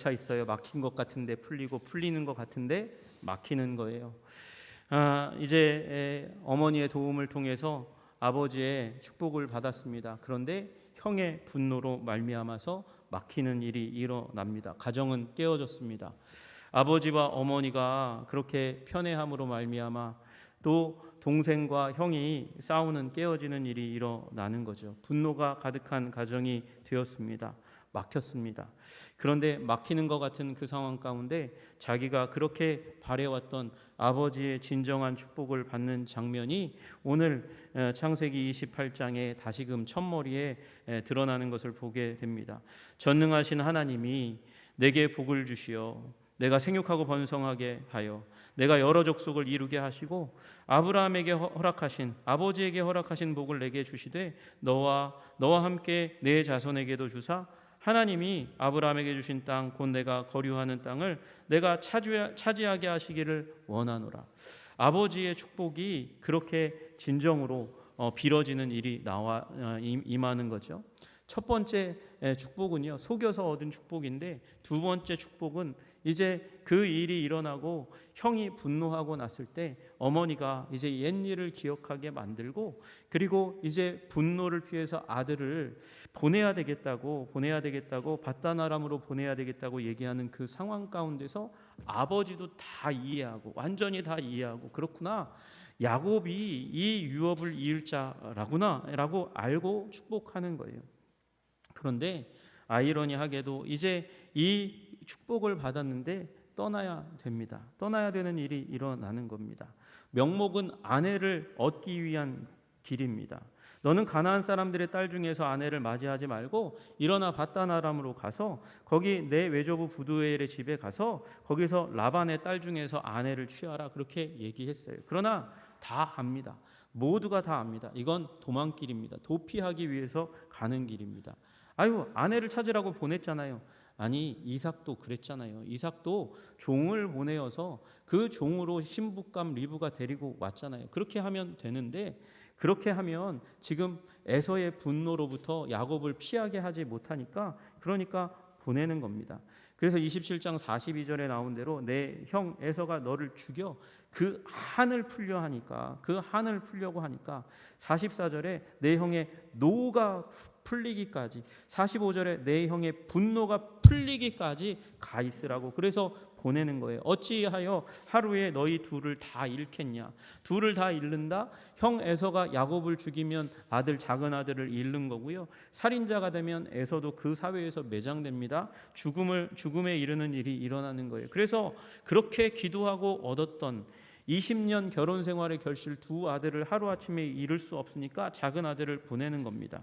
차 있어요. 막힌 것 같은데 풀리고 풀리는 것 같은데 막히는 거예요. 이제 어머니의 도움을 통해서 아버지의 축복을 받았습니다. 그런데 형의 분노로 말미암아서 막히는 일이 일어납니다. 가정은 깨어졌습니다. 아버지와 어머니가 그렇게 편애함으로 말미암아 또 동생과 형이 싸우는 깨어지는 일이 일어나는 거죠. 분노가 가득한 가정이 되었습니다. 막혔습니다. 그런데 막히는 것 같은 그 상황 가운데 자기가 그렇게 바래왔던 아버지의 진정한 축복을 받는 장면이 오늘 창세기 28장에 다시금 첫머리에 드러나는 것을 보게 됩니다. 전능하신 하나님이 내게 복을 주시어 내가 생육하고 번성하게 하여 내가 여러 족속을 이루게 하시고 아브라함에게 허락하신 아버지에게 허락하신 복을 내게 주시되 너와 함께 내 자손에게도 주사 하나님이 아브라함에게 주신 땅 곧 내가 거류하는 땅을 내가 차지하게 하시기를 원하노라. 아버지의 축복이 그렇게 진정으로 빌어지는 일이 임하는 거죠. 첫 번째 축복은요, 속여서 얻은 축복인데, 두 번째 축복은 이제 그 일이 일어나고 형이 분노하고 났을 때 어머니가 이제 옛일을 기억하게 만들고, 그리고 이제 분노를 피해서 아들을 보내야 되겠다고 밧단 아람으로 보내야 되겠다고 얘기하는 그 상황 가운데서 아버지도 다 이해하고, 완전히 다 이해하고, 그렇구나, 야곱이 이 유업을 이을 자라구나 라고 알고 축복하는 거예요. 그런데 아이러니하게도 이제 이 축복을 받았는데 떠나야 됩니다. 떠나야 되는 일이 일어나는 겁니다. 명목은 아내를 얻기 위한 길입니다. 너는 가나안 사람들의 딸 중에서 아내를 맞이하지 말고 일어나 밧단 아람으로 가서 거기 내 외조부 부두엘의 집에 가서 거기서 라반의 딸 중에서 아내를 취하라, 그렇게 얘기했어요. 그러나 다 압니다. 모두가 다 압니다. 이건 도망길입니다. 도피하기 위해서 가는 길입니다. 아유, 아내를 찾으라고 보냈잖아요. 아니, 이삭도 그랬잖아요. 이삭도 종을 보내어서 그 종으로 신부감 리브가 데리고 왔잖아요. 그렇게 하면 되는데, 그렇게 하면 지금 에서의 분노로부터 야곱을 피하게 하지 못하니까, 그러니까 보내는 겁니다. 그래서 27장 42절에 나온 대로 내 형 에서가 너를 죽여 그 한을 풀려고 하니까 44절에 내 형의 노가 풀리기까지, 45절에 내 형의 분노가 풀리기까지 가 있으라고, 그래서 보내는 거예요. 어찌하여 하루에 너희 둘을 다 잃겠냐. 둘을 다 잃는다. 형 에서가 야곱을 죽이면 작은 아들을 잃는 거고요. 살인자가 되면 에서도 그 사회에서 매장됩니다. 죽음에 이르는 일이 일어나는 거예요. 그래서 그렇게 기도하고 얻었던 20년 결혼 생활의 결실 두 아들을 하루아침에 잃을 수 없으니까 작은 아들을 보내는 겁니다.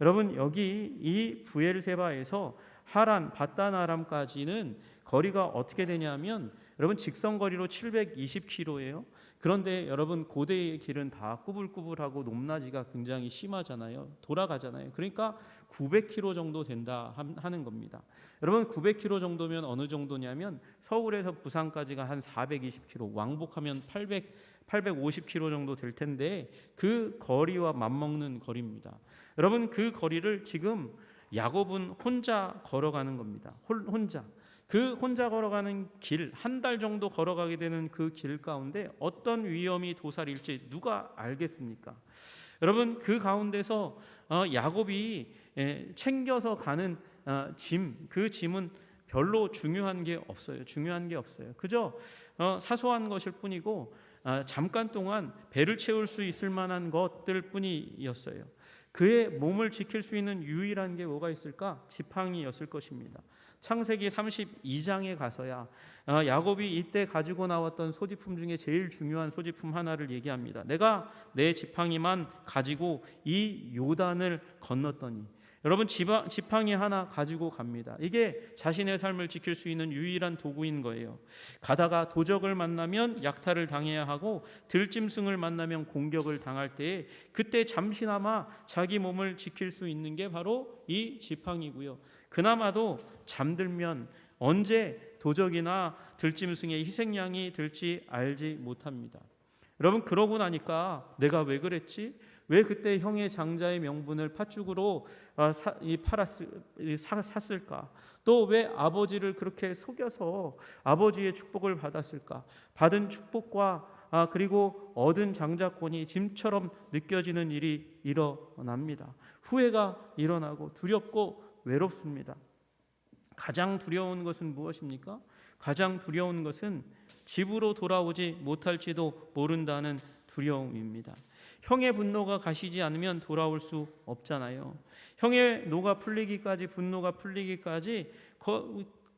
여러분, 여기 이 부엘세바에서 하란 밧단 아람까지는 거리가 어떻게 되냐면, 여러분, 직선거리로 720km예요. 그런데 여러분, 고대의 길은 다 꾸불꾸불하고 높낮이가 굉장히 심하잖아요. 돌아가잖아요. 그러니까 900km 정도 된다 하는 겁니다. 여러분, 900km 정도면 어느 정도냐면 서울에서 부산까지가 한 420km, 왕복하면 850km 정도 될 텐데, 그 거리와 맞먹는 거리입니다. 여러분, 그 거리를 지금 야곱은 혼자 걸어가는 겁니다. 혼자 걸어가는 길, 한 달 정도 걸어가게 되는 그 길 가운데 어떤 위험이 도사릴지 누가 알겠습니까? 여러분, 그 가운데서 야곱이 챙겨서 가는 그 짐은 별로 중요한 게 없어요. 그저 사소한 것일 뿐이고, 잠깐 동안 배를 채울 수 있을 만한 것들 뿐이었어요. 그의 몸을 지킬 수 있는 유일한 게 뭐가 있을까? 지팡이였을 것입니다. 창세기 32장에 가서야 야곱이 이때 가지고 나왔던 소지품 중에 제일 중요한 소지품 하나를 얘기합니다. 내가 내 지팡이만 가지고 이 요단을 건넜더니, 여러분, 지팡이 하나 가지고 갑니다. 이게 자신의 삶을 지킬 수 있는 유일한 도구인 거예요. 가다가 도적을 만나면 약탈을 당해야 하고, 들짐승을 만나면 공격을 당할 때에 그때 잠시나마 자기 몸을 지킬 수 있는 게 바로 이 지팡이고요. 그나마도 잠들면 언제 도적이나 들짐승의 희생양이 될지 알지 못합니다. 여러분, 그러고 나니까 내가 왜 그랬지? 왜 그때 형의 장자의 명분을 팥죽으로 샀을까? 또 왜 아버지를 그렇게 속여서 아버지의 축복을 받았을까? 받은 축복과 그리고 얻은 장자권이 짐처럼 느껴지는 일이 일어납니다. 후회가 일어나고 두렵고 외롭습니다. 가장 두려운 것은 무엇입니까? 가장 두려운 것은 집으로 돌아오지 못할지도 모른다는 두려움입니다. 형의 분노가 가시지 않으면 돌아올 수 없잖아요. 형의 노가 풀리기까지, 분노가 풀리기까지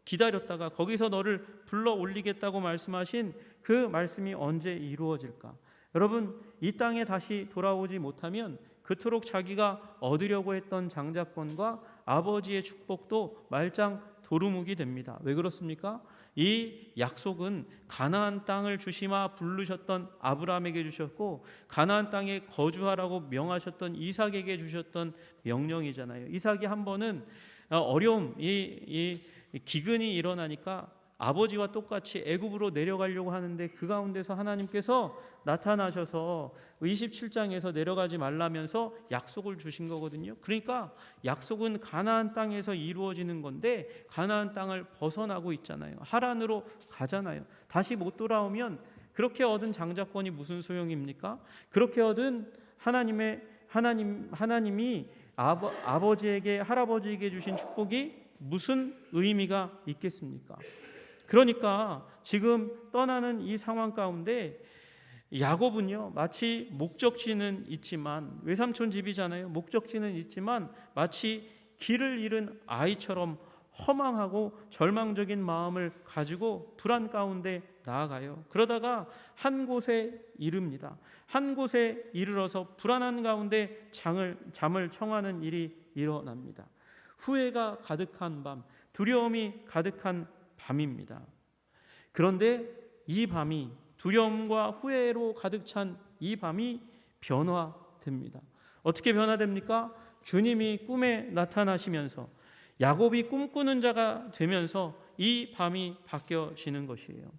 기다렸다가 거기서 너를 불러 올리겠다고 말씀하신 그 말씀이 언제 이루어질까? 여러분, 이 땅에 다시 돌아오지 못하면 그토록 자기가 얻으려고 했던 장자권과 아버지의 축복도 말짱 도루묵이 됩니다. 왜 그렇습니까? 이 약속은 가나안 땅을 주시마 부르셨던 아브라함에게 주셨고, 가나안 땅에 거주하라고 명하셨던 이삭에게 주셨던 명령이잖아요. 이삭이 한 번은 어려움, 이 기근이 일어나니까 아버지와 똑같이 애굽으로 내려가려고 하는데 그 가운데서 하나님께서 나타나셔서 27장에서 내려가지 말라면서 약속을 주신 거거든요. 그러니까 약속은 가나안 땅에서 이루어지는 건데 가나안 땅을 벗어나고 있잖아요. 하란으로 가잖아요. 다시 못 돌아오면 그렇게 얻은 장자권이 무슨 소용입니까? 그렇게 얻은 하나님이 아버지에게, 할아버지에게 주신 축복이 무슨 의미가 있겠습니까? 그러니까 지금 떠나는 이 상황 가운데 야곱은요, 마치 목적지는 있지만, 외삼촌 집이잖아요. 목적지는 있지만 마치 길을 잃은 아이처럼 허망하고 절망적인 마음을 가지고 불안 가운데 나아가요. 그러다가 한 곳에 이릅니다. 한 곳에 이르러서 불안한 가운데 잠을 청하는 일이 일어납니다. 후회가 가득한 밤, 두려움이 가득한 밤입니다. 그런데 이 밤이, 두려움과 후회로 가득 찬 이 밤이 변화됩니다. 어떻게 변화됩니까? 주님이 꿈에 나타나시면서 야곱이 꿈꾸는 자가 되면서 이 밤이 바뀌어지는 것이에요.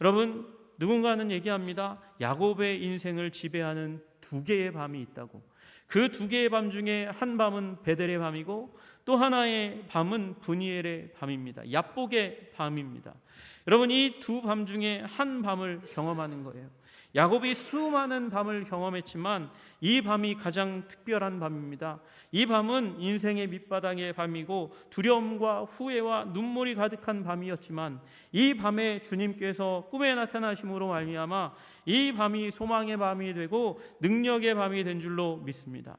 여러분, 누군가는 얘기합니다. 야곱의 인생을 지배하는 두 개의 밤이 있다고. 그 두 개의 밤 중에 한 밤은 베델의 밤이고 또 하나의 밤은 브니엘의 밤입니다. 야복의 밤입니다. 여러분, 이 두 밤 중에 한 밤을 경험하는 거예요. 야곱이 수많은 밤을 경험했지만 이 밤이 가장 특별한 밤입니다. 이 밤은 인생의 밑바닥의 밤이고 두려움과 후회와 눈물이 가득한 밤이었지만 이 밤에 주님께서 꿈에 나타나심으로 말미암아 이 밤이 소망의 밤이 되고 능력의 밤이 된 줄로 믿습니다.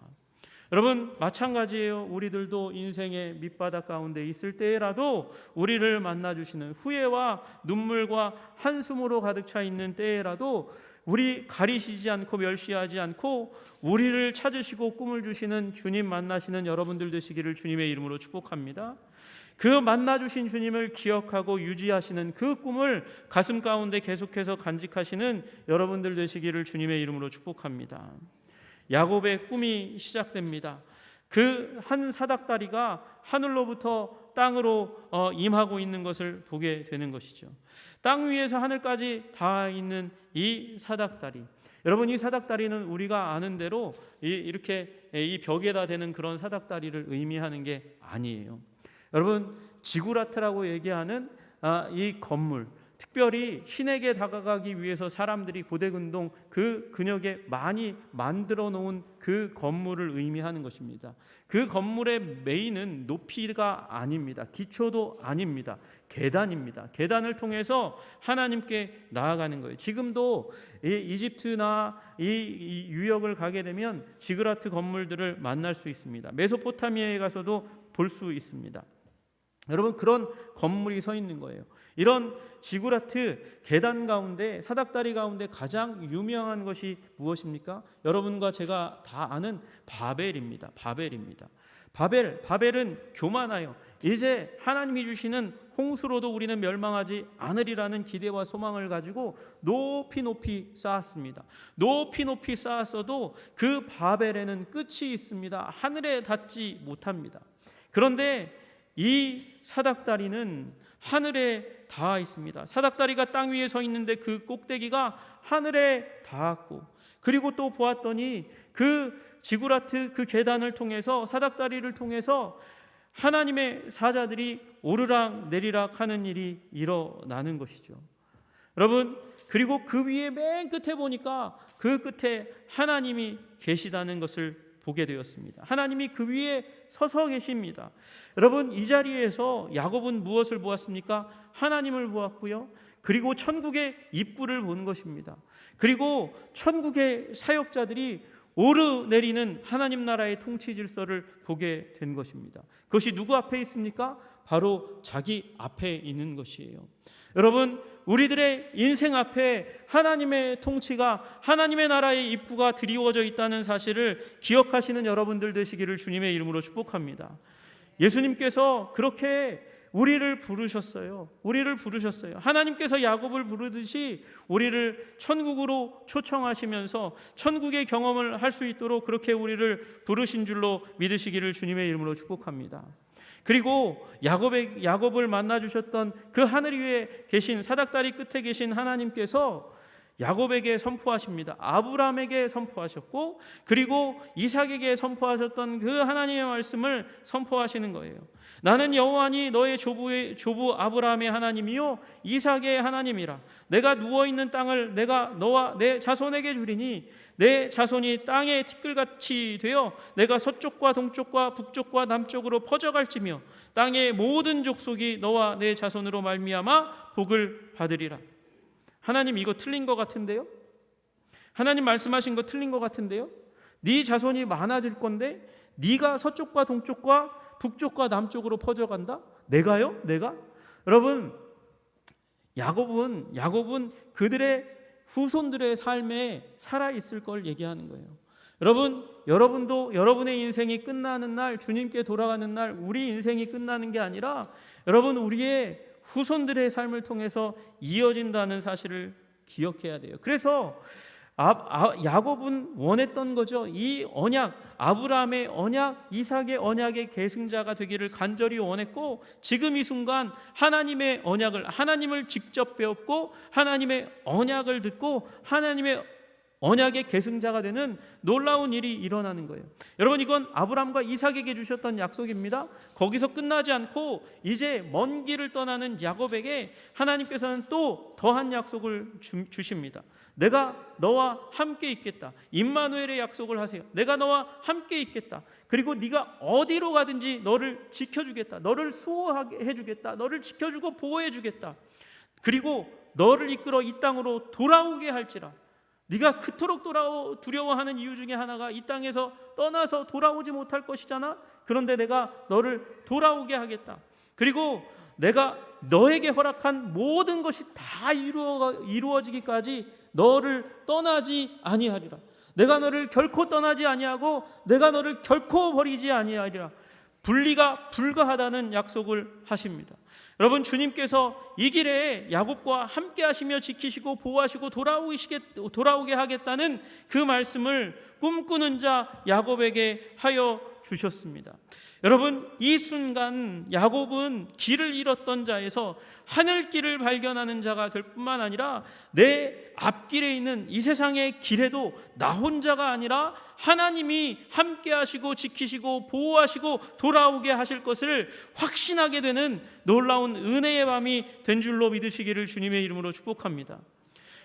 여러분, 마찬가지예요. 우리들도 인생의 밑바닥 가운데 있을 때라도 우리를 만나주시는, 후회와 눈물과 한숨으로 가득 차 있는 때라도 우리 가리시지 않고 멸시하지 않고 우리를 찾으시고 꿈을 주시는 주님 만나시는 여러분들 되시기를 주님의 이름으로 축복합니다. 그 만나주신 주님을 기억하고 유지하시는 그 꿈을 가슴 가운데 계속해서 간직하시는 여러분들 되시기를 주님의 이름으로 축복합니다. 야곱의 꿈이 시작됩니다. 그 한 사닥다리가 하늘로부터 땅으로 임하고 있는 것을 보게 되는 것이죠. 땅 위에서 하늘까지 닿아 있는 이 사닥다리, 여러분, 이 사닥다리는 우리가 아는 대로 이렇게 이 벽에다 대는 그런 사닥다리를 의미하는 게 아니에요. 여러분, 지구라트라고 얘기하는 이 건물, 특별히 신에게 다가가기 위해서 사람들이 고대근동 그 근역에 많이 만들어 놓은 그 건물을 의미하는 것입니다. 그 건물의 메인은 높이가 아닙니다. 기초도 아닙니다. 계단입니다. 계단을 통해서 하나님께 나아가는 거예요. 지금도 이집트나 이 유역을 가게 되면 지그라트 건물들을 만날 수 있습니다. 메소포타미아에 가서도 볼 수 있습니다. 여러분, 그런 건물이 서 있는 거예요. 이런 지구라트 계단 가운데, 사닥다리 가운데 가장 유명한 것이 무엇입니까? 여러분과 제가 다 아는 바벨입니다. 바벨은 교만하여 이제 하나님이 주시는 홍수로도 우리는 멸망하지 않으리라는 기대와 소망을 가지고 높이 쌓았습니다. 높이 쌓았어도 그 바벨에는 끝이 있습니다. 하늘에 닿지 못합니다. 그런데 이 사닥다리는 하늘에 닿아 있습니다. 사닥다리가 땅 위에 서 있는데 그 꼭대기가 하늘에 닿았고 그리고 또 보았더니 그 지구라트 그 계단을 통해서, 사닥다리를 통해서 하나님의 사자들이 오르락 내리락 하는 일이 일어나는 것이죠. 여러분, 그리고 그 위에 맨 끝에 보니까 그 끝에 하나님이 계시다는 것을 보게 되었습니다. 하나님이 그 위에 서서 계십니다. 여러분, 이 자리에서 야곱은 무엇을 보았습니까? 하나님을 보았고요. 그리고 천국의 입구를 본 것입니다. 그리고 천국의 사역자들이 오르내리는 하나님 나라의 통치 질서를 보게 된 것입니다. 그것이 누구 앞에 있습니까? 바로 자기 앞에 있는 것이에요. 여러분, 우리들의 인생 앞에 하나님의 통치가, 하나님의 나라의 입구가 드리워져 있다는 사실을 기억하시는 여러분들 되시기를 주님의 이름으로 축복합니다. 예수님께서 그렇게 우리를 부르셨어요. 우리를 부르셨어요. 하나님께서 야곱을 부르듯이 우리를 천국으로 초청하시면서 천국의 경험을 할 수 있도록 그렇게 우리를 부르신 줄로 믿으시기를 주님의 이름으로 축복합니다. 그리고 야곱을 만나 주셨던 그 하늘 위에 계신, 사닥다리 끝에 계신 하나님께서 야곱에게 선포하십니다. 아브라함에게 선포하셨고, 그리고 이삭에게 선포하셨던 그 하나님의 말씀을 선포하시는 거예요. 나는 여호와니 너의 조부 아브라함의 하나님이요 이삭의 하나님이라. 내가 누워있는 땅을 내가 너와 내 자손에게 주리니 내 자손이 땅의 티끌같이 되어 내가 서쪽과 동쪽과 북쪽과 남쪽으로 퍼져갈지며 땅의 모든 족속이 너와 내 자손으로 말미암아 복을 받으리라. 하나님, 이거 틀린 것 같은데요? 하나님 말씀하신 거 틀린 것 같은데요? 네 자손이 많아질 건데 네가 서쪽과 동쪽과 북쪽과 남쪽으로 퍼져간다? 내가요? 내가? 여러분, 야곱은 그들의 후손들의 삶에 살아있을 걸 얘기하는 거예요. 여러분도 여러분의 인생이 끝나는 날, 주님께 돌아가는 날, 우리 인생이 끝나는 게 아니라 여러분, 우리의 후손들의 삶을 통해서 이어진다는 사실을 기억해야 돼요. 그래서 야곱은 원했던 거죠. 이 언약, 아브라함의 언약, 이삭의 언약의 계승자가 되기를 간절히 원했고, 지금 이 순간 하나님의 언약을, 하나님을 직접 배웠고 하나님의 언약을 듣고 하나님의 언약의 계승자가 되는 놀라운 일이 일어나는 거예요. 여러분, 이건 아브라함과 이삭에게 주셨던 약속입니다. 거기서 끝나지 않고 이제 먼 길을 떠나는 야곱에게 하나님께서는 또 더한 약속을 주십니다. 내가 너와 함께 있겠다. 임마누엘의 약속을 하세요. 내가 너와 함께 있겠다. 그리고 네가 어디로 가든지 너를 지켜주겠다. 너를 수호하게 해주겠다. 너를 지켜주고 보호해주겠다. 그리고 너를 이끌어 이 땅으로 돌아오게 할지라. 네가 그토록 두려워하는 이유 중에 하나가 이 땅에서 떠나서 돌아오지 못할 것이잖아. 그런데 내가 너를 돌아오게 하겠다. 그리고 내가 너에게 허락한 모든 것이 다 이루어지기까지 너를 떠나지 아니하리라. 내가 너를 결코 떠나지 아니하고 내가 너를 결코 버리지 아니하리라. 분리가 불가하다는 약속을 하십니다. 여러분, 주님께서 이 길에 야곱과 함께 하시며 지키시고 보호하시고 돌아오게 하겠다는 그 말씀을 꿈꾸는 자 야곱에게 하여 주셨습니다. 여러분, 이 순간 야곱은 길을 잃었던 자에서 하늘길을 발견하는 자가 될 뿐만 아니라 내 앞길에 있는 이 세상의 길에도 나 혼자가 아니라 하나님이 함께 하시고 지키시고 보호하시고 돌아오게 하실 것을 확신하게 되는 놀라운 은혜의 밤이 된 줄로 믿으시기를 주님의 이름으로 축복합니다.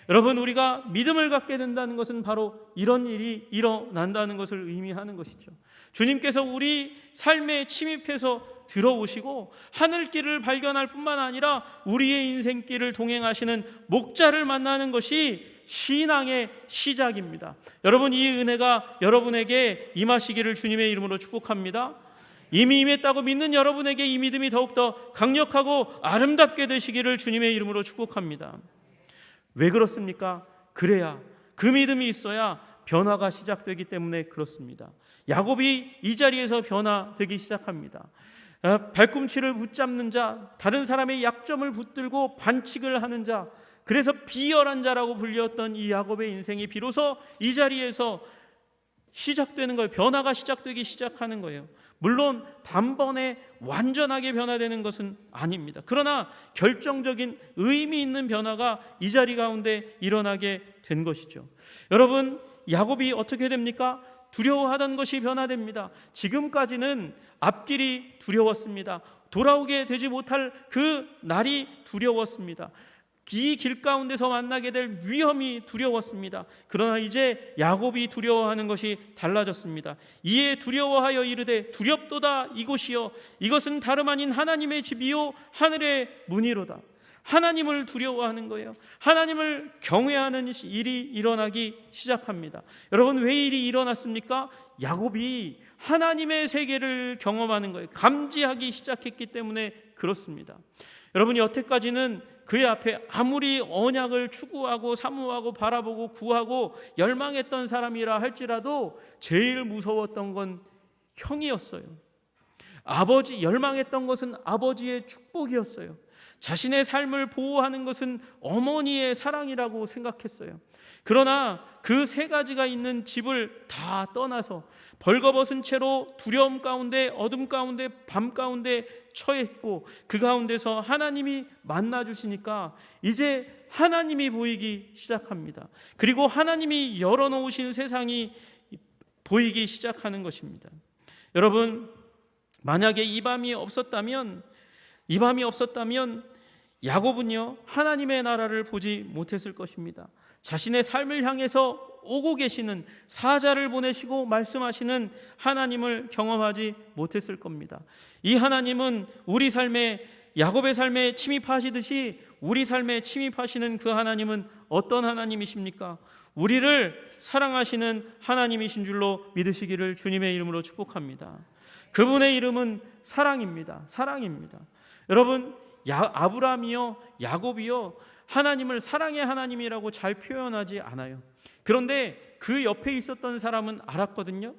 여러분, 우리가 믿음을 갖게 된다는 것은 바로 이런 일이 일어난다는 것을 의미하는 것이죠. 주님께서 우리 삶에 침입해서 들어오시고 하늘길을 발견할 뿐만 아니라 우리의 인생길을 동행하시는 목자를 만나는 것이 신앙의 시작입니다. 여러분, 이 은혜가 여러분에게 임하시기를 주님의 이름으로 축복합니다. 이미 임했다고 믿는 여러분에게 이 믿음이 더욱더 강력하고 아름답게 되시기를 주님의 이름으로 축복합니다. 왜 그렇습니까? 그래야, 그 믿음이 있어야 변화가 시작되기 때문에 그렇습니다. 야곱이 이 자리에서 변화되기 시작합니다. 발꿈치를 붙잡는 자, 다른 사람의 약점을 붙들고 반칙을 하는 자, 그래서 비열한 자라고 불렸던 이 야곱의 인생이 비로소 이 자리에서 시작되는 거예요. 변화가 시작하는 거예요. 물론 단번에 완전하게 변화되는 것은 아닙니다. 그러나 결정적인 의미 있는 변화가 이 자리 가운데 일어나게 된 것이죠. 여러분, 야곱이 어떻게 됩니까? 두려워하던 것이 변화됩니다. 지금까지는 앞길이 두려웠습니다. 돌아오게 되지 못할 그 날이 두려웠습니다. 이 길 가운데서 만나게 될 위험이 두려웠습니다. 그러나 이제 야곱이 두려워하는 것이 달라졌습니다. 이에 두려워하여 이르되 두렵도다 이곳이여 이것은 다름 아닌 하나님의 집이요 하늘의 문이로다. 하나님을 두려워하는 거예요. 하나님을 경외하는 일이 일어나기 시작합니다. 여러분, 왜 일이 일어났습니까? 야곱이 하나님의 세계를 경험하는 거예요. 감지하기 시작했기 때문에 그렇습니다. 여러분, 여태까지는 그의 앞에 아무리 언약을 추구하고 사모하고 바라보고 구하고 열망했던 사람이라 할지라도 제일 무서웠던 건 형이었어요. 열망했던 것은 아버지의 축복이었어요. 자신의 삶을 보호하는 것은 어머니의 사랑이라고 생각했어요. 그러나 그 세 가지가 있는 집을 다 떠나서 벌거벗은 채로 두려움 가운데, 어둠 가운데, 밤 가운데 처했고 그 가운데서 하나님이 만나주시니까 이제 하나님이 보이기 시작합니다. 그리고 하나님이 열어놓으신 세상이 보이기 시작하는 것입니다. 여러분, 만약에 이 밤이 없었다면 야곱은요 하나님의 나라를 보지 못했을 것입니다. 자신의 삶을 향해서 오고 계시는 사자를 보내시고 말씀하시는 하나님을 경험하지 못했을 겁니다. 이 하나님은 우리 삶에, 야곱의 삶에 침입하시듯이 우리 삶에 침입하시는 그 하나님은 어떤 하나님이십니까? 우리를 사랑하시는 하나님이신 줄로 믿으시기를 주님의 이름으로 축복합니다. 그분의 이름은 사랑입니다. 사랑입니다. 여러분, 아브라함이요 야곱이요 하나님을 사랑의 하나님이라고 잘 표현하지 않아요. 그런데 그 옆에 있었던 사람은 알았거든요.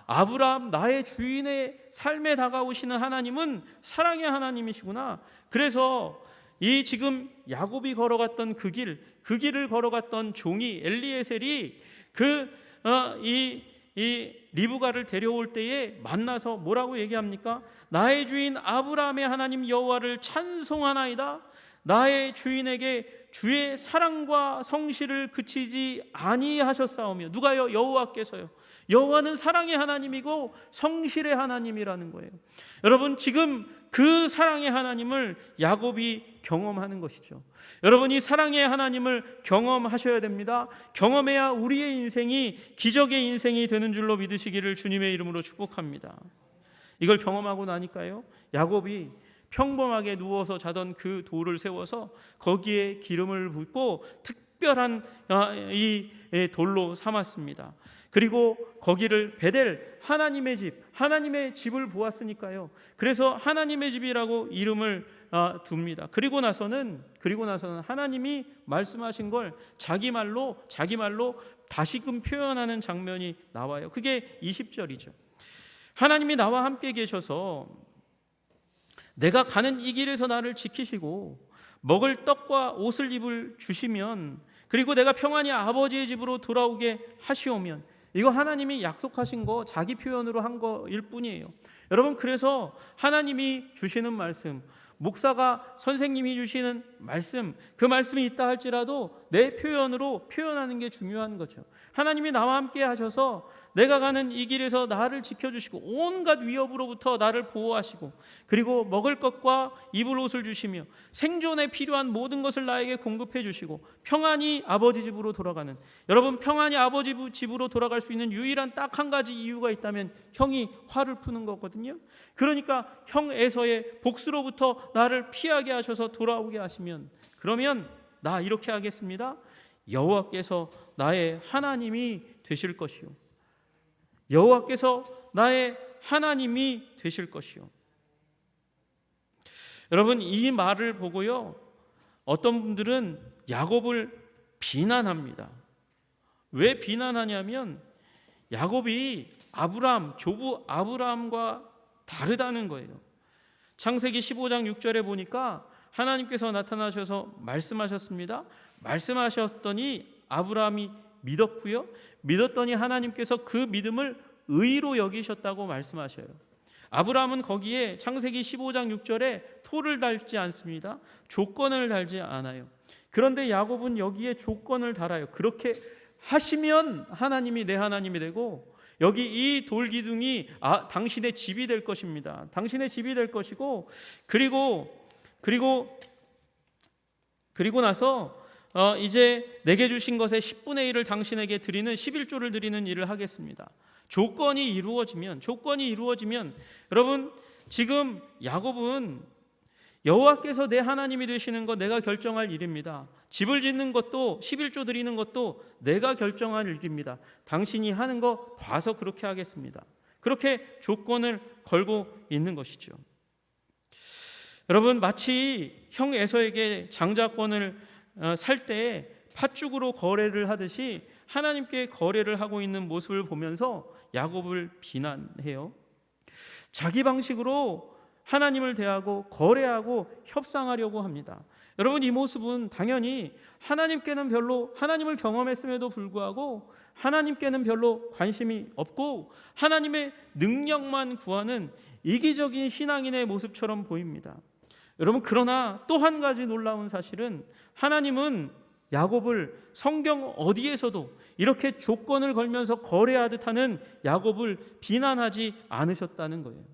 아브라함, 나의 주인의 삶에 다가오시는 하나님은 사랑의 하나님이시구나. 그래서 이 지금 야곱이 걸어갔던 그 길을 걸어갔던 종이 엘리에셀이 이 리브가를 데려올 때에 만나서 뭐라고 얘기합니까? 나의 주인 아브라함의 하나님 여호와를 찬송하나이다. 나의 주인에게 주의 사랑과 성실을 그치지 아니하셨사오며. 누가요? 여호와께서요. 여호와는 사랑의 하나님이고 성실의 하나님이라는 거예요. 여러분, 지금 그 사랑의 하나님을 야곱이 경험하는 것이죠. 여러분이 사랑의 하나님을 경험하셔야 됩니다. 경험해야 우리의 인생이 기적의 인생이 되는 줄로 믿으시기를 주님의 이름으로 축복합니다. 이걸 경험하고 나니까요 야곱이 평범하게 누워서 자던 그 돌을 세워서 거기에 기름을 붓고 특별한 이 돌로 삼았습니다. 그리고 거기를 베델, 하나님의 집, 하나님의 집을 보았으니까요. 그래서 하나님의 집이라고 이름을 둡니다. 그리고 나서는 하나님이 말씀하신 걸 자기 말로 다시금 표현하는 장면이 나와요. 그게 20절이죠. 하나님이 나와 함께 계셔서 내가 가는 이 길에서 나를 지키시고 먹을 떡과 옷을 입을 주시면, 그리고 내가 평안히 아버지의 집으로 돌아오게 하시오면, 이거 하나님이 약속하신 거 자기 표현으로 한 거일 뿐이에요. 여러분, 그래서 하나님이 주시는 말씀, 목사가 선생님이 주시는 말씀, 그 말씀이 있다 할지라도 내 표현으로 표현하는 게 중요한 거죠. 하나님이 나와 함께 하셔서 내가 가는 이 길에서 나를 지켜주시고 온갖 위협으로부터 나를 보호하시고, 그리고 먹을 것과 입을 옷을 주시며 생존에 필요한 모든 것을 나에게 공급해 주시고 평안히 아버지 집으로 돌아가는, 여러분, 평안히 아버지 집으로 돌아갈 수 있는 유일한 딱 한 가지 이유가 있다면 형이 화를 푸는 거거든요. 그러니까 형 에서의 복수로부터 나를 피하게 하셔서 돌아오게 하시면, 그러면 나 이렇게 하겠습니다. 여호와께서 나의 하나님이 되실 것이요, 여호와께서 나의 하나님이 되실 것이요. 여러분, 이 말을 보고요 어떤 분들은 야곱을 비난합니다. 왜 비난하냐면 야곱이 조부 아브라함과 다르다는 거예요. 창세기 15장 6절에 보니까 하나님께서 나타나셔서 말씀하셨습니다. 말씀하셨더니 아브라함이 믿었고요, 믿었더니 하나님께서 그 믿음을 의로 여기셨다고 말씀하셔요. 아브라함은 거기에 창세기 15장 6절에 토를 달지 않습니다. 조건을 달지 않아요. 그런데 야곱은 여기에 조건을 달아요. 그렇게 하시면 하나님이 내 하나님이 되고 여기 이 돌기둥이 당신의 집이 될 것입니다. 당신의 집이 될 것이고 그리고 나서 이제 내게 주신 것의 10분의 1을 당신에게 드리는 11조를 드리는 일을 하겠습니다. 조건이 이루어지면 여러분 지금 야곱은 여호와께서 내 하나님이 되시는 것 내가 결정할 일입니다. 집을 짓는 것도 11조 드리는 것도 내가 결정할 일입니다. 당신이 하는 거 봐서 그렇게 하겠습니다. 그렇게 조건을 걸고 있는 것이죠. 여러분 마치 형 에서에게 장자권을 살 때 팥죽으로 거래를 하듯이 하나님께 거래를 하고 있는 모습을 보면서 야곱을 비난해요. 자기 방식으로 하나님을 대하고 거래하고 협상하려고 합니다. 여러분 이 모습은 당연히 하나님께는 별로 하나님을 경험했음에도 불구하고 하나님께는 별로 관심이 없고 하나님의 능력만 구하는 이기적인 신앙인의 모습처럼 보입니다. 여러분 그러나 또 한 가지 놀라운 사실은 하나님은 야곱을 성경 어디에서도 이렇게 조건을 걸면서 거래하듯 하는 야곱을 비난하지 않으셨다는 거예요.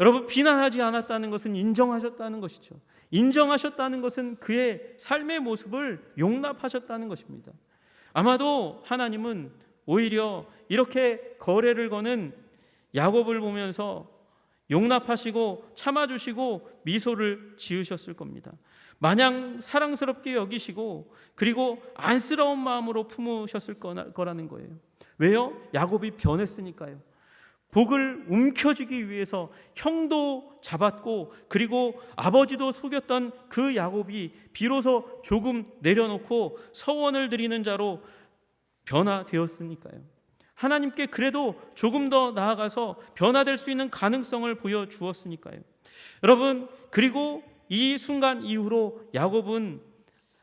여러분 비난하지 않았다는 것은 인정하셨다는 것이죠. 인정하셨다는 것은 그의 삶의 모습을 용납하셨다는 것입니다. 아마도 하나님은 오히려 이렇게 거래를 거는 야곱을 보면서 용납하시고 참아주시고 미소를 지으셨을 겁니다. 마냥 사랑스럽게 여기시고 그리고 안쓰러운 마음으로 품으셨을 거라는 거예요. 왜요? 야곱이 변했으니까요. 복을 움켜쥐기 위해서 형도 잡았고 그리고 아버지도 속였던 그 야곱이 비로소 조금 내려놓고 서원을 드리는 자로 변화되었으니까요. 하나님께 그래도 조금 더 나아가서 변화될 수 있는 가능성을 보여주었으니까요. 여러분 그리고 이 순간 이후로 야곱은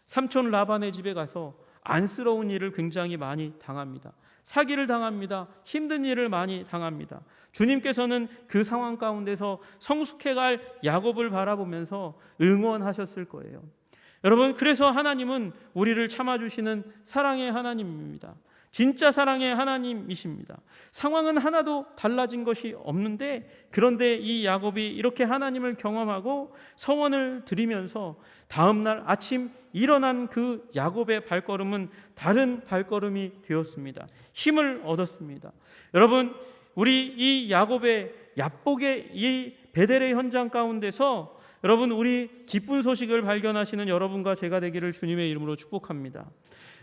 삼촌 라반의 집에 가서 안쓰러운 일을 굉장히 많이 당합니다. 사기를 당합니다. 힘든 일을 많이 당합니다. 주님께서는 그 상황 가운데서 성숙해갈 야곱을 바라보면서 응원하셨을 거예요. 여러분 그래서 하나님은 우리를 참아주시는 사랑의 하나님입니다. 진짜 사랑의 하나님이십니다. 상황은 하나도 달라진 것이 없는데 그런데 이 야곱이 이렇게 하나님을 경험하고 서원을 드리면서 다음 날 아침 일어난 그 야곱의 발걸음은 다른 발걸음이 되었습니다. 힘을 얻었습니다. 여러분 우리 이 야곱의 야복의 이 베델의 현장 가운데서 여러분 우리 기쁜 소식을 발견하시는 여러분과 제가 되기를 주님의 이름으로 축복합니다.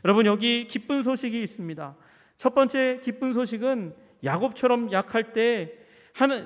여러분 여기 기쁜 소식이 있습니다. 첫 번째 기쁜 소식은 야곱처럼 약할 때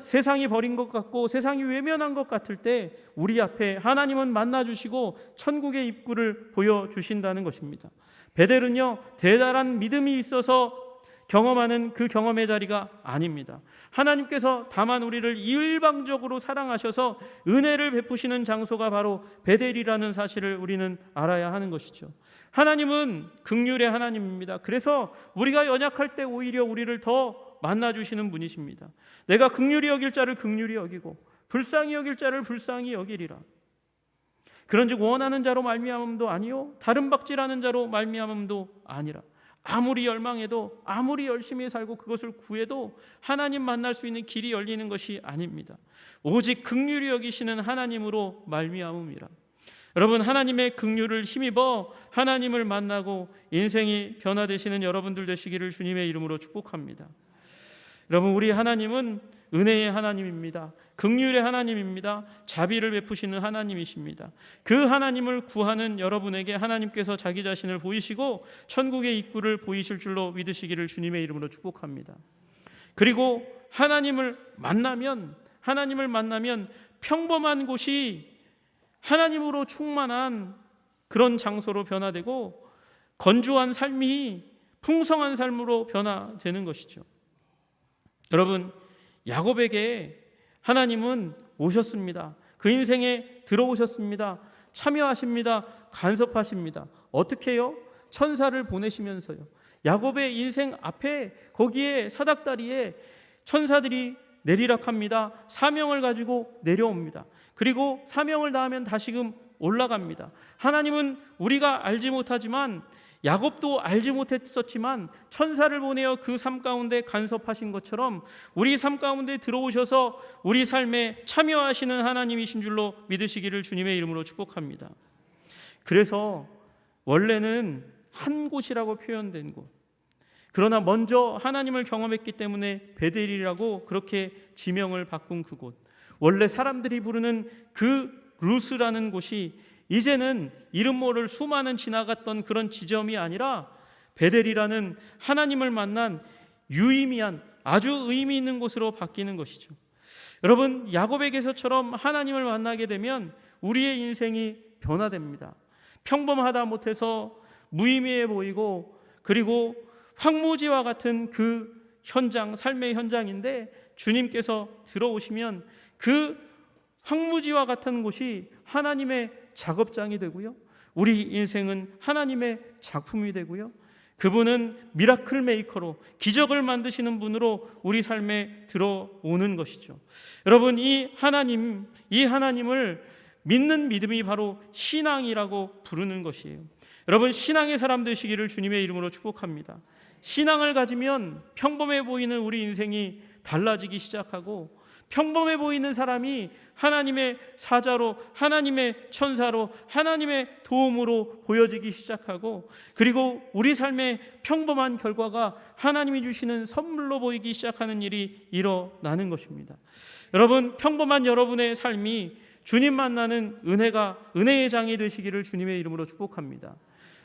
세상이 버린 것 같고 세상이 외면한 것 같을 때 우리 앞에 하나님은 만나주시고 천국의 입구를 보여주신다는 것입니다. 베델은요 대단한 믿음이 있어서 경험하는 그 경험의 자리가 아닙니다. 하나님께서 다만 우리를 일방적으로 사랑하셔서 은혜를 베푸시는 장소가 바로 베델이라는 사실을 우리는 알아야 하는 것이죠. 하나님은 긍휼의 하나님입니다. 그래서 우리가 연약할 때 오히려 우리를 더 만나주시는 분이십니다. 내가 긍휼히 여길 자를 긍휼히 여기고 불쌍히 여길 자를 불쌍히 여기리라. 그런즉 원하는 자로 말미암음도 아니요 다른 박질하는 자로 말미암음도 아니라. 아무리 열망해도 아무리 열심히 살고 그것을 구해도 하나님 만날 수 있는 길이 열리는 것이 아닙니다. 오직 긍휼히 여기시는 하나님으로 말미암음이라. 여러분 하나님의 긍휼을 힘입어 하나님을 만나고 인생이 변화되시는 여러분들 되시기를 주님의 이름으로 축복합니다. 여러분 우리 하나님은 은혜의 하나님입니다. 긍휼의 하나님입니다. 자비를 베푸시는 하나님이십니다. 그 하나님을 구하는 여러분에게 하나님께서 자기 자신을 보이시고 천국의 입구를 보이실 줄로 믿으시기를 주님의 이름으로 축복합니다. 그리고 하나님을 만나면 평범한 곳이 하나님으로 충만한 그런 장소로 변화되고 건조한 삶이 풍성한 삶으로 변화되는 것이죠. 여러분 야곱에게 하나님은 오셨습니다. 그 인생에 들어오셨습니다. 참여하십니다. 간섭하십니다. 어떻게 해요? 천사를 보내시면서요. 야곱의 인생 앞에 거기에 사닥다리에 천사들이 내리락합니다. 사명을 가지고 내려옵니다. 그리고 사명을 다하면 다시금 올라갑니다. 하나님은 우리가 알지 못하지만 야곱도 알지 못했었지만 천사를 보내어 그 삶 가운데 간섭하신 것처럼 우리 삶 가운데 들어오셔서 우리 삶에 참여하시는 하나님이신 줄로 믿으시기를 주님의 이름으로 축복합니다. 그래서 원래는 한 곳이라고 표현된 곳, 그러나 먼저 하나님을 경험했기 때문에 베델이라고 그렇게 지명을 바꾼 그곳, 원래 사람들이 부르는 그 루스라는 곳이 이제는 이름 모를 수많은 지나갔던 그런 지점이 아니라 베델이라는 하나님을 만난 유의미한 아주 의미 있는 곳으로 바뀌는 것이죠. 여러분, 야곱에게서처럼 하나님을 만나게 되면 우리의 인생이 변화됩니다. 평범하다 못해서 무의미해 보이고 그리고 황무지와 같은 그 현장, 삶의 현장인데 주님께서 들어오시면 그 황무지와 같은 곳이 하나님의 작업장이 되고요, 우리 인생은 하나님의 작품이 되고요, 그분은 미라클 메이커로 기적을 만드시는 분으로 우리 삶에 들어오는 것이죠. 여러분, 이 하나님을 믿는 믿음이 바로 신앙이라고 부르는 것이에요. 여러분, 신앙의 사람 되시기를 주님의 이름으로 축복합니다. 신앙을 가지면 평범해 보이는 우리 인생이 달라지기 시작하고, 평범해 보이는 사람이 하나님의 사자로, 하나님의 천사로, 하나님의 도움으로 보여지기 시작하고, 그리고 우리 삶의 평범한 결과가 하나님이 주시는 선물로 보이기 시작하는 일이 일어나는 것입니다. 여러분, 평범한 여러분의 삶이 주님 만나는 은혜의 장이 되시기를 주님의 이름으로 축복합니다.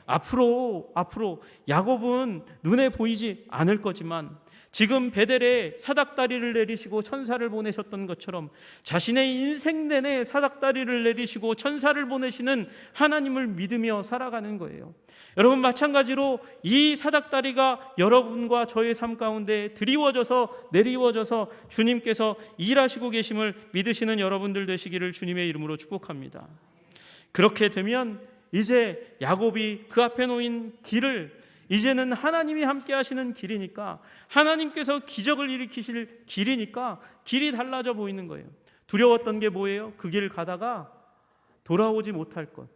앞으로 야곱은 눈에 보이지 않을 거지만 지금 베델에 사닥다리를 내리시고 천사를 보내셨던 것처럼 자신의 인생 내내 사닥다리를 내리시고 천사를 보내시는 하나님을 믿으며 살아가는 거예요. 여러분, 마찬가지로 이 사닥다리가 여러분과 저의 삶 가운데 드리워져서 내리워져서 주님께서 일하시고 계심을 믿으시는 여러분들 되시기를 주님의 이름으로 축복합니다. 그렇게 되면 이제 야곱이 그 앞에 놓인 길을 이제는 하나님이 함께 하시는 길이니까, 하나님께서 기적을 일으키실 길이니까 길이 달라져 보이는 거예요. 두려웠던 게 뭐예요? 그 길 가다가 돌아오지 못할 것,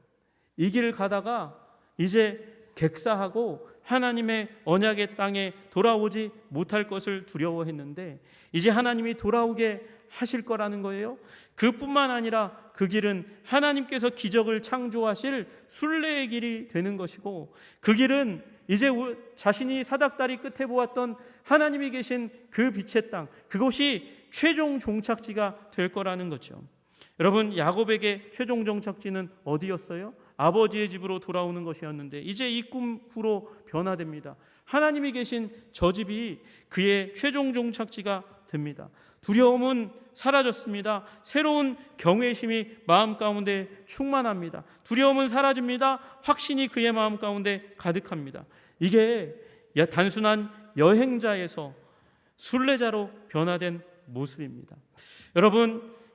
이 길 가다가 이제 객사하고 하나님의 언약의 땅에 돌아오지 못할 것을 두려워했는데 이제 하나님이 돌아오게 하실 거라는 거예요. 그뿐만 아니라 그 길은 하나님께서 기적을 창조하실 순례의 길이 되는 것이고, 그 길은 이제 자신이 사닥다리 끝에 보았던 하나님이 계신 그 빛의 땅, 그곳이 최종 종착지가 될 거라는 거죠. 여러분, 야곱에게 최종 종착지는 어디였어요? 아버지의 집으로 돌아오는 것이었는데 이제 이 꿈으로 변화됩니다. 하나님이 계신 저 집이 그의 최종 종착지가 됩니다. 두려움은 사라졌습니다. 새로운 경외심이 마음 가운데 충만합니다. 두려움은 사라집니다. 확신이 그의 마음 가운데 가득합니다. 이게 단순한 여행자에서 순례자로 변화된 모습입니다.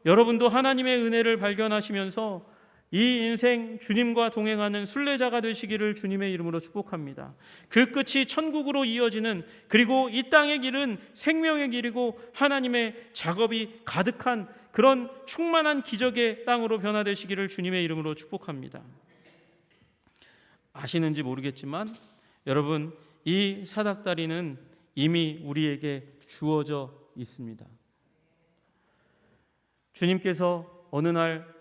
여러분도 하나님의 은혜를 발견하시면서 이 인생 주님과 동행하는 순례자가 되시기를 주님의 이름으로 축복합니다. 그 끝이 천국으로 이어지는, 그리고 이 땅의 길은 생명의 길이고 하나님의 작업이 가득한 그런 충만한 기적의 땅으로 변화되시기를 주님의 이름으로 축복합니다. 아시는지 모르겠지만 여러분, 이 사닥다리는 이미 우리에게 주어져 있습니다. 주님께서 어느 날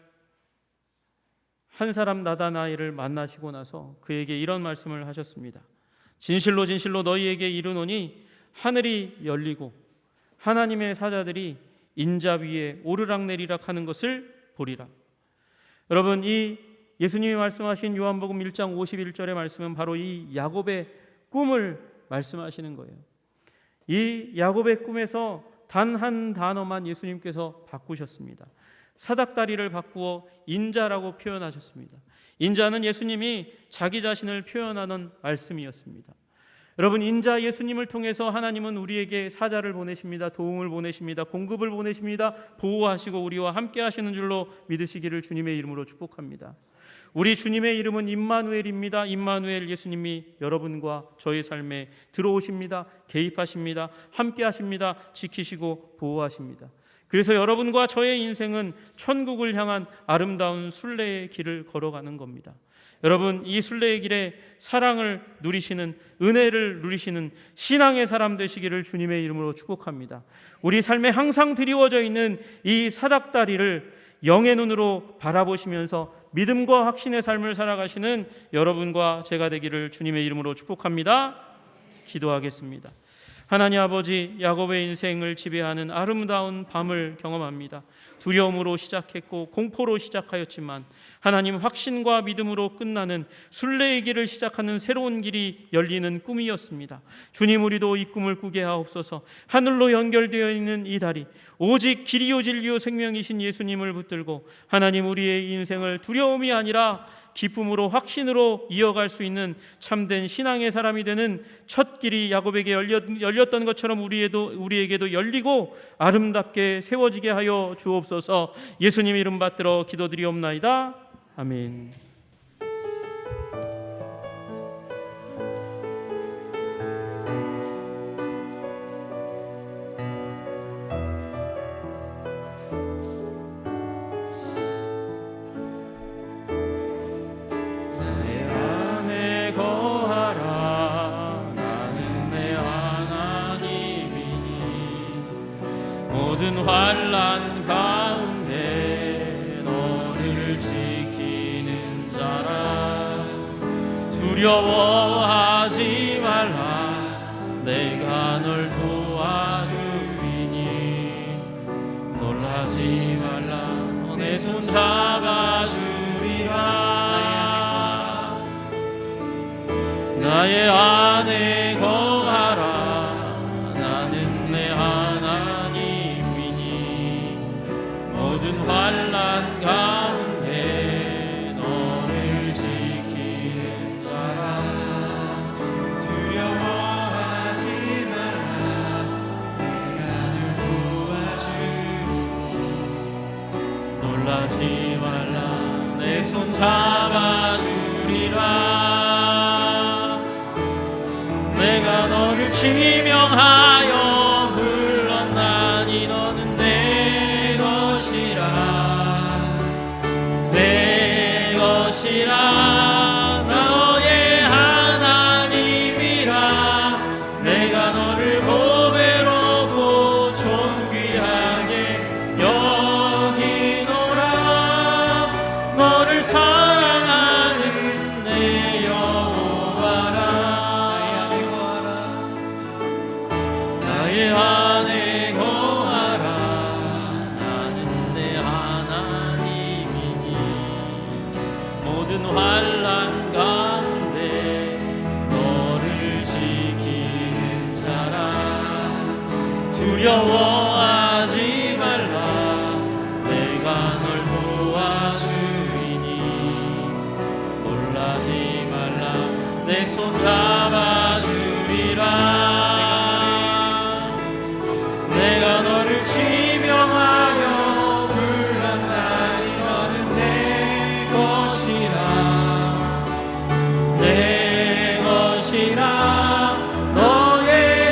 한 사람 나다나엘을 만나시고 나서 그에게 이런 말씀을 하셨습니다. 진실로 진실로 너희에게 이르노니 하늘이 열리고 하나님의 사자들이 인자 위에 오르락내리락 하는 것을 보리라. 여러분, 이 예수님이 말씀하신 요한복음 1장 51절의 말씀은 바로 이 야곱의 꿈을 말씀하시는 거예요. 이 야곱의 꿈에서 단 한 단어만 예수님께서 바꾸셨습니다. 사닥다리를 바꾸어 인자라고 표현하셨습니다. 인자는 예수님이 자기 자신을 표현하는 말씀이었습니다. 여러분, 인자 예수님을 통해서 하나님은 우리에게 사자를 보내십니다. 도움을 보내십니다. 공급을 보내십니다. 보호하시고 우리와 함께 하시는 줄로 믿으시기를 주님의 이름으로 축복합니다. 우리 주님의 이름은 임마누엘입니다. 임마누엘, 예수님이 여러분과 저의 삶에 들어오십니다. 개입하십니다. 함께 하십니다. 지키시고 보호하십니다. 그래서 여러분과 저의 인생은 천국을 향한 아름다운 순례의 길을 걸어가는 겁니다. 여러분, 이 순례의 길에 사랑을 누리시는, 은혜를 누리시는 신앙의 사람 되시기를 주님의 이름으로 축복합니다. 우리 삶에 항상 드리워져 있는 이 사닥다리를 영의 눈으로 바라보시면서 믿음과 확신의 삶을 살아가시는 여러분과 제가 되기를 주님의 이름으로 축복합니다. 기도하겠습니다. 하나님 아버지, 야곱의 인생을 지배하는 아름다운 밤을 경험합니다. 두려움으로 시작했고 공포로 시작하였지만 하나님, 확신과 믿음으로 끝나는 순례의 길을 시작하는 새로운 길이 열리는 꿈이었습니다. 주님, 우리도 이 꿈을 꾸게 하옵소서. 하늘로 연결되어 있는 이 다리, 오직 길이요 진리요 생명이신 예수님을 붙들고 하나님, 우리의 인생을 두려움이 아니라 기쁨으로, 확신으로 이어갈 수 있는 참된 신앙의 사람이 되는 첫 길이 야곱에게 열렸던 것처럼 우리에게도 열리고 아름답게 세워지게 하여 주옵소서. 예수님 이름 받들어 기도드리옵나이다. 아멘. 모든 환난 가운데 너를 지키는 자라. 두려워하지 말라. 내가 널 도와주리니. 놀라지 말라. 내 손 잡아주리라. 나의 안에 거하라. 모든 환난 가운데 너를 지키는 자라. 두려워하지 말라. 내가 널 도와주리니. 놀라지 말라. 내 손 잡아주리라. 내가 너를 지명하여 불렀나니 너는 내 것이라. 너의 하나님이라. 내가 너를 보배롭고 존귀하게 여기노라. 너를 사랑하는 내 여호와라. 나의 안에 거하라. 나는 내 하나님이니. 모든 환난 가운데 너를 지키는 자라. 두려워하지 말라. 내가 널 도와주리니. 놀라지 말라. 내 손 잡아주리라. 내가 너를 지명하여 불렀나니 너는 내 것이라. 너의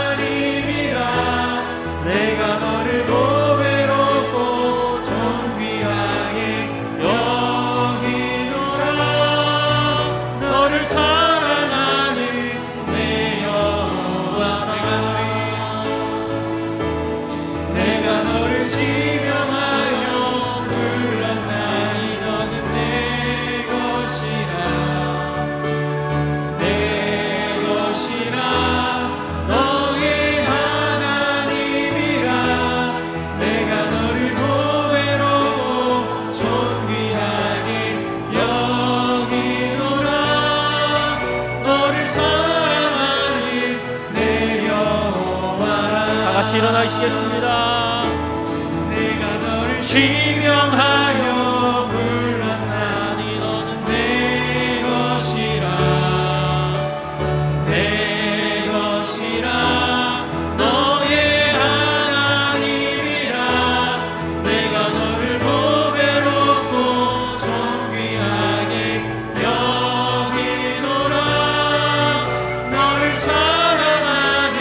하나님이라. 내가 너를 보배롭고 존귀하게 여기노라. 너를 사랑하는 내 여호와라. 내가 너를 지명하여 불렀나니 너는 내 것이라. 너의 하나님이라. 내가 너를 보배롭고 존귀하게 여기노라. 너를 사랑하는 내 여호와라. 다 같이 일어나시겠습니다. 내가 너를 지명하여 불렀나니 너는 내 것이라. 너의 하나님이라. 내가 너를 보배롭고 존귀하게 여기노라. 너를 사랑하는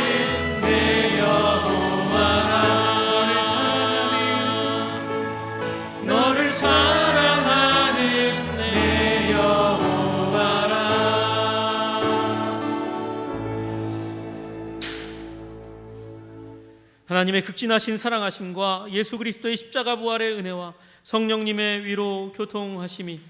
내 여호와라. 하나님의 극진하신 사랑하심과 예수 그리스도의 십자가 부활의 은혜와 성령님의 위로 교통하심이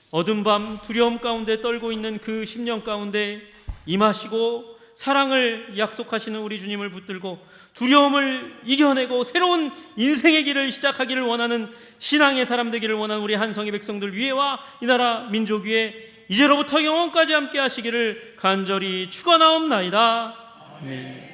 어둠 밤 두려움 가운데 떨고 있는 그 심령 가운데 임하시고 사랑을 약속하시는 우리 주님을 붙들고 두려움을 이겨내고 새로운 인생의 길을 시작하기를 원하는 신앙의 사람 되기를 원하는 우리 한성의 백성들 위에와 이 나라 민족 위에 이제로부터 영원까지 함께 하시기를 간절히 축원하옵나이다. 아멘.